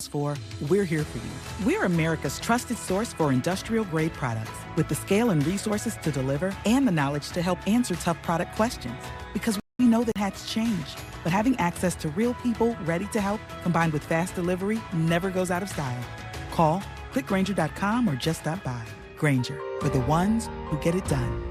calls for, we're here for you. We're America's trusted source for industrial-grade products with the scale and resources to deliver and the knowledge to help answer tough product questions. Because we know that hats change, but having access to real people ready to help combined with fast delivery never goes out of style. Call, clickgrainger.com, or just stop by. Grainger, for the ones who get it done.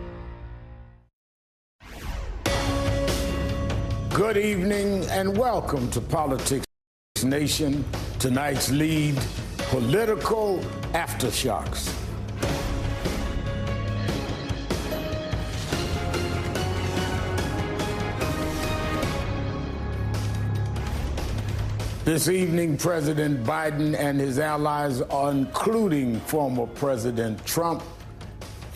Good evening and welcome to PoliticsNation. Tonight's lead, political aftershocks. This evening, President Biden and his allies, including former President Trump,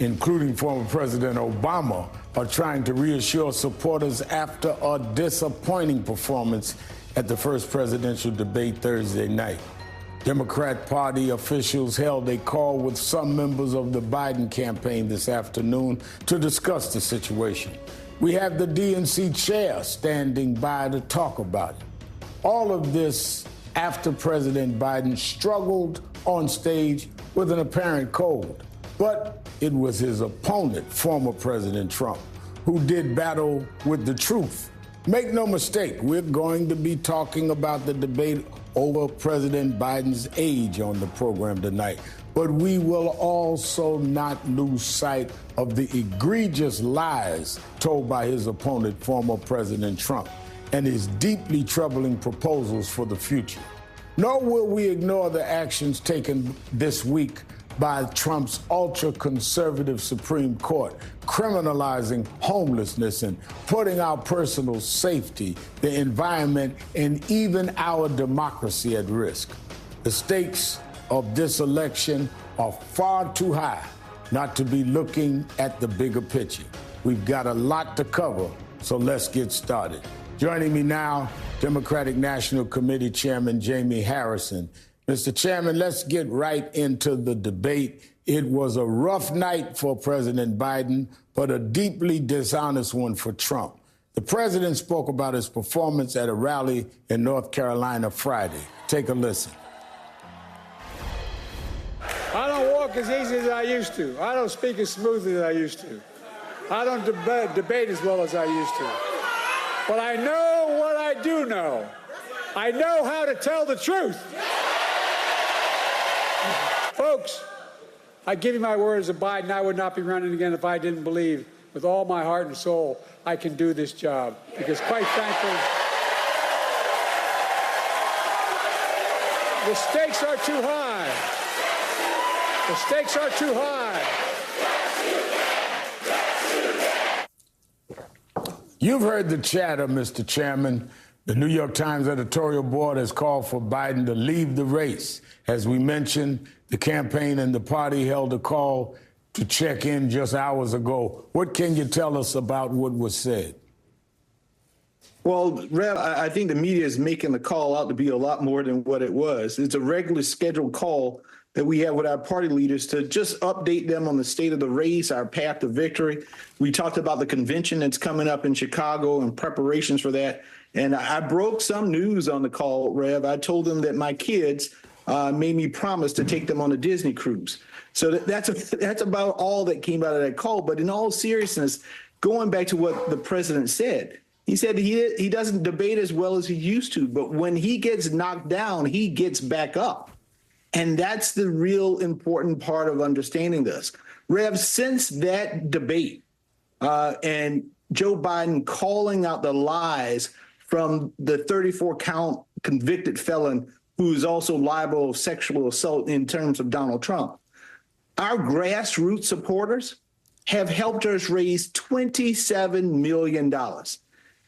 including former President Obama, are trying to reassure supporters after a disappointing performance at the first presidential debate Thursday night. Democrat Party officials held a call with some members of the Biden campaign this afternoon to discuss the situation. We have the DNC chair standing by to talk about it. All of this after President Biden struggled on stage with an apparent cold. But it was his opponent, former President Trump, who did battle with the truth. Make no mistake, we're going to be talking about the debate over President Biden's age on the program tonight. But we will also not lose sight of the egregious lies told by his opponent, former President Trump, and his deeply troubling proposals for the future. Nor will we ignore the actions taken this week by Trump's ultra-conservative Supreme Court, criminalizing homelessness and putting our personal safety, the environment, and even our democracy at risk. The stakes of this election are far too high not to be looking at the bigger picture. We've got a lot to cover, so let's get started. Joining me now, Democratic National Committee Chairman Jamie Harrison. Mr. Chairman, let's get right into the debate. It was a rough night for President Biden, but a deeply dishonest one for Trump. The president spoke about his performance at a rally in North Carolina Friday. Take a listen. I don't walk as easy as I used to. I don't speak as smoothly as I used to. I don't debate as well as I used to. But I know what I do know. I know how to tell the truth. Folks, I give you my word as a Biden, I would not be running again if I didn't believe with all my heart and soul I can do this job. Because quite frankly, the stakes are too high. The stakes are too high. You've heard the chatter, Mr. Chairman. The New York Times editorial board has called for Biden to leave the race. As we mentioned, the campaign and the party held a call to check in just hours ago. What can you tell us about what was said? Well, Rev, I think the media is making the call out to be a lot more than what it was. It's a regularly scheduled call that we have with our party leaders to just update them on the state of the race, our path to victory. We talked about the convention that's coming up in Chicago and preparations for that. And I broke some news on the call, Rev. I told them that my kids made me promise to take them on a Disney cruise. So that's about all that came out of that call. But in all seriousness, going back to what the president said, he said he doesn't debate as well as he used to. But when he gets knocked down, he gets back up. And that's the real important part of understanding this. Rev, since that debate and Joe Biden calling out the lies from the 34-count convicted felon who is also liable of sexual assault in terms of Donald Trump, our grassroots supporters have helped us raise $27 million.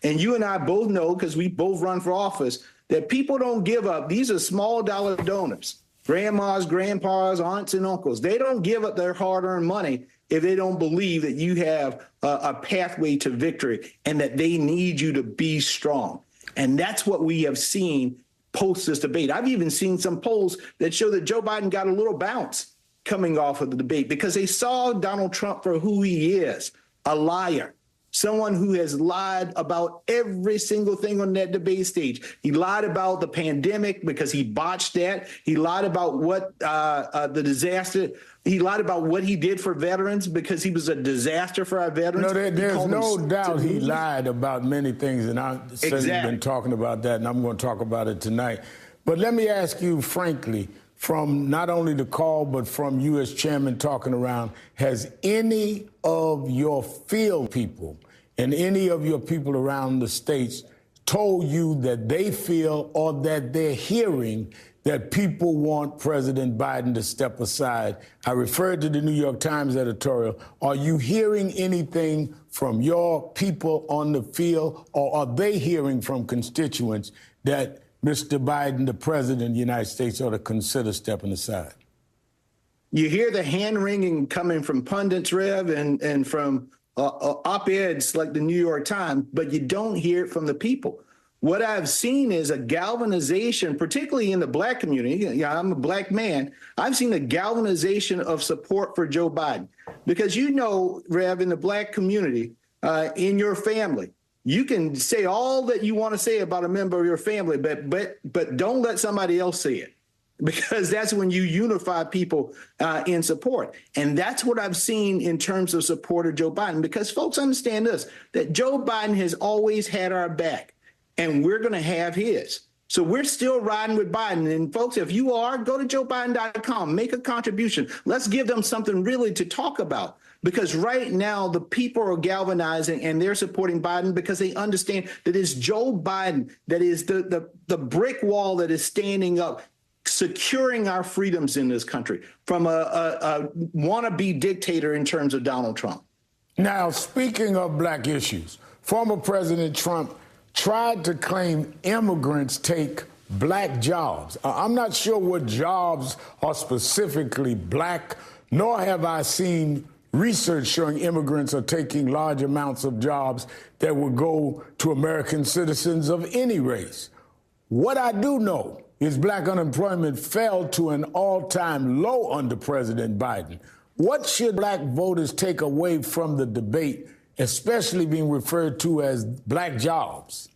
And you and I both know, because we both run for office, that people don't give up. These are small dollar donors. Grandmas, grandpas, aunts, and uncles, they don't give up their hard-earned money if they don't believe that you have a pathway to victory and that they need you to be strong. And that's what we have seen post this debate. I've even seen some polls that show that Joe Biden got a little bounce coming off of the debate because they saw Donald Trump for who he is, a liar, someone who has lied about every single thing on that debate stage. He lied about the pandemic because he botched that. He lied about what the disaster. He lied about what he did for veterans because he was a disaster for our veterans. No, there's no doubt he lied about many things, and I said he's been talking about that, and I'm going to talk about it tonight. But let me ask you frankly, from not only the call, but from you as chairman talking around, has any of your field people and any of your people around the states told you that they feel or that they're hearing that people want President Biden to step aside? I referred to the New York Times editorial. Are you hearing anything from your people on the field, or are they hearing from constituents that Mr. Biden, the president of the United States, ought to consider stepping aside? You hear the hand-wringing coming from pundits, Rev, and from op-eds like the New York Times, but you don't hear it from the people. What I've seen is a galvanization, particularly in the black community. Yeah, I'm a black man. I've seen a galvanization of support for Joe Biden because, you know, Rev, in the black community, in your family, you can say all that you want to say about a member of your family, but don't let somebody else say it, because that's when you unify people in support. And that's what I've seen in terms of support of Joe Biden, because folks understand this, that Joe Biden has always had our back, and we're going to have his. So we're still riding with Biden. And folks, if you are, go to joebiden.com, make a contribution. Let's give them something really to talk about. Because right now, the people are galvanizing and they're supporting Biden because they understand that it's Joe Biden that is the brick wall that is standing up, securing our freedoms in this country from a wannabe dictator in terms of Donald Trump. Now, speaking of black issues, former President Trump tried to claim immigrants take black jobs. I'm not sure what jobs are specifically black, nor have I seen research showing immigrants are taking large amounts of jobs that would go to American citizens of any race. What I do know is black unemployment fell to an all-time low under President Biden. What should black voters take away from the debate, especially being referred to as black jobs?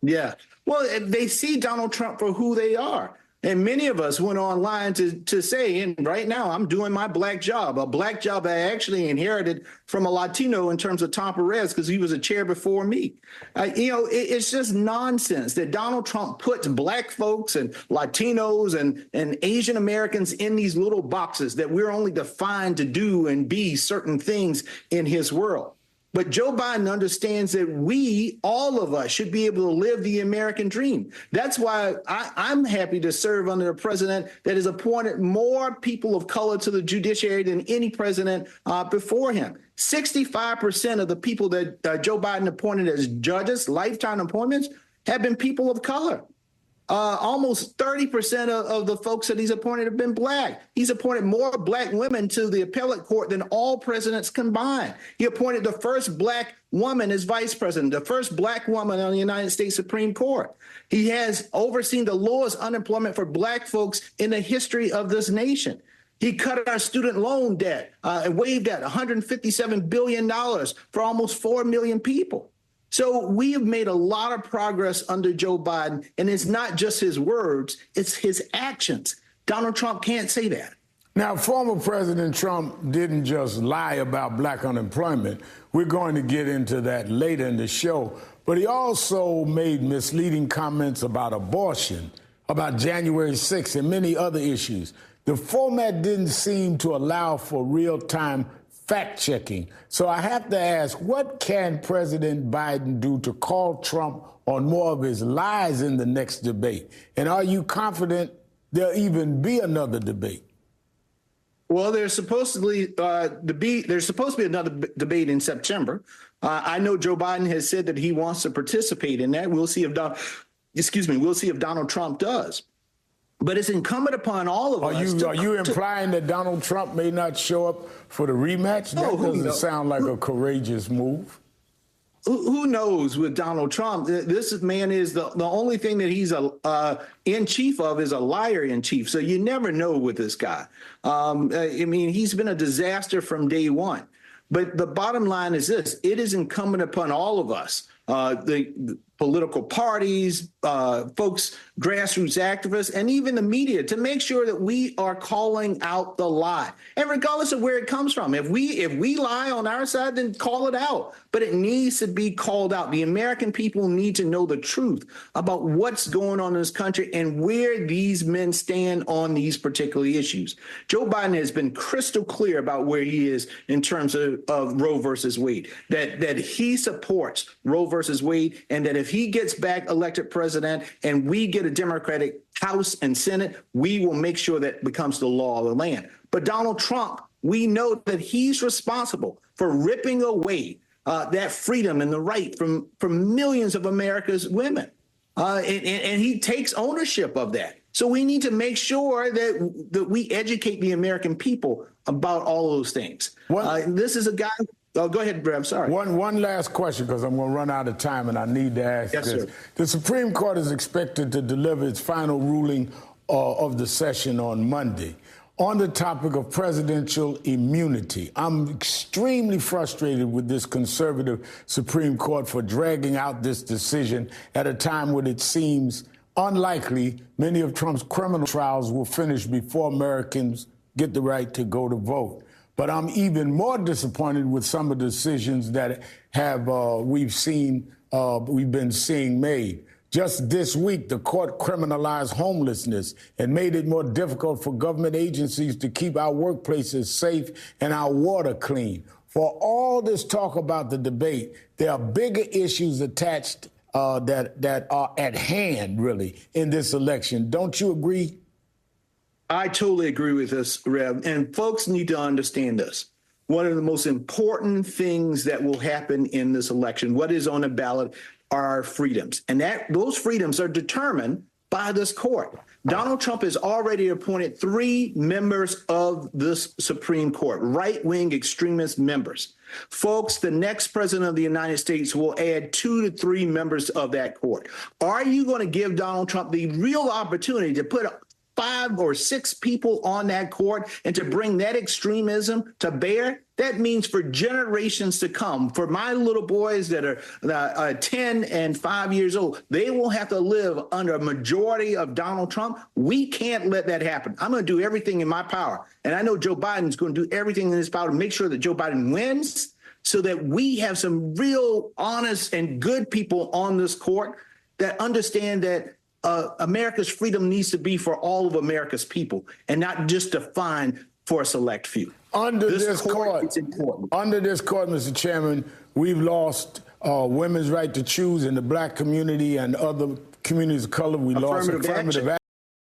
Yeah, well, they see Donald Trump for who they are. And many of us went online to say, and right now I'm doing my black job, a black job I actually inherited from a Latino in terms of Tom Perez, because he was a chair before me. It's just nonsense that Donald Trump puts black folks and Latinos and Asian Americans in these little boxes that we're only defined to do and be certain things in his world. But Joe Biden understands that we, all of us, should be able to live the American dream. That's why I'm happy to serve under a president that has appointed more people of color to the judiciary than any president before him. 65% of the people that Joe Biden appointed as judges, lifetime appointments, have been people of color. Almost 30% of the folks that he's appointed have been black. He's appointed more black women to the appellate court than all presidents combined. He appointed the first black woman as vice president, the first black woman on the United States Supreme Court. He has overseen the lowest unemployment for black folks in the history of this nation. He cut our student loan debt and waived that $157 billion for almost 4 million people. So we have made a lot of progress under Joe Biden, and it's not just his words, it's his actions. Donald Trump can't say that. Now, former President Trump didn't just lie about black unemployment. We're going to get into that later in the show. But he also made misleading comments about abortion, about January 6th, and many other issues. The format didn't seem to allow for real-time fact-checking. So I have to ask, what can President Biden do to call Trump on more of his lies in the next debate? And are you confident there'll even be another debate? Well, there's supposed to be another debate in September. I know Joe Biden has said that he wants to participate in that. We'll see if Donald Trump does. But it's incumbent upon all of us. Are you implying that Donald Trump may not show up for the rematch? That doesn't sound like a courageous move. Who knows with Donald Trump? This man is the only thing that he's in chief of is a liar in chief. So you never know with this guy. He's been a disaster from day one. But the bottom line is this: it is incumbent upon all of us, the political parties, folks, grassroots activists, and even the media, to make sure that we are calling out the lie. And regardless of where it comes from, if we lie on our side, then call it out. But it needs to be called out. The American people need to know the truth about what's going on in this country and where these men stand on these particular issues. Joe Biden has been crystal clear about where he is in terms of Roe versus Wade, that he supports Roe versus Wade, and that if he gets back elected president and we get a Democratic House and Senate, we will make sure that becomes the law of the land. But Donald Trump, we know that he's responsible for ripping away that freedom and the right from millions of America's women. And he takes ownership of that. So we need to make sure that we educate the American people about all those things. This is a guy. Oh, go ahead, Brad. I'm sorry. One last question, because I'm going to run out of time, and I need to ask this. Sir. The Supreme Court is expected to deliver its final ruling of the session on Monday on the topic of presidential immunity. I'm extremely frustrated with this conservative Supreme Court for dragging out this decision at a time when it seems unlikely many of Trump's criminal trials will finish before Americans get the right to go to vote. But I'm even more disappointed with some of the decisions that we've been seeing made. Just this week, the court criminalized homelessness and made it more difficult for government agencies to keep our workplaces safe and our water clean. For all this talk about the debate, there are bigger issues attached that are at hand, really, in this election. Don't you agree? I totally agree with this, Rev. And folks need to understand this. One of the most important things that will happen in this election, what is on the ballot, are our freedoms. And those freedoms are determined by this court. Donald Trump has already appointed 3 members of this Supreme Court, right-wing extremist members. Folks, the next president of the United States will add 2 to 3 members of that court. Are you going to give Donald Trump the real opportunity to put 5 or 6 people on that court and to bring that extremism to bear? That means for generations to come, for my little boys that are 10 and 5 years old, they will have to live under a majority of Donald Trump. We can't let that happen. I'm going to do everything in my power. And I know Joe Biden's going to do everything in his power to make sure that Joe Biden wins, so that we have some real honest and good people on this court that understand that America's freedom needs to be for all of America's people and not just defined for a select few. Under this court, Mr. Chairman, we've lost women's right to choose in the black community and other communities of color. We lost affirmative action.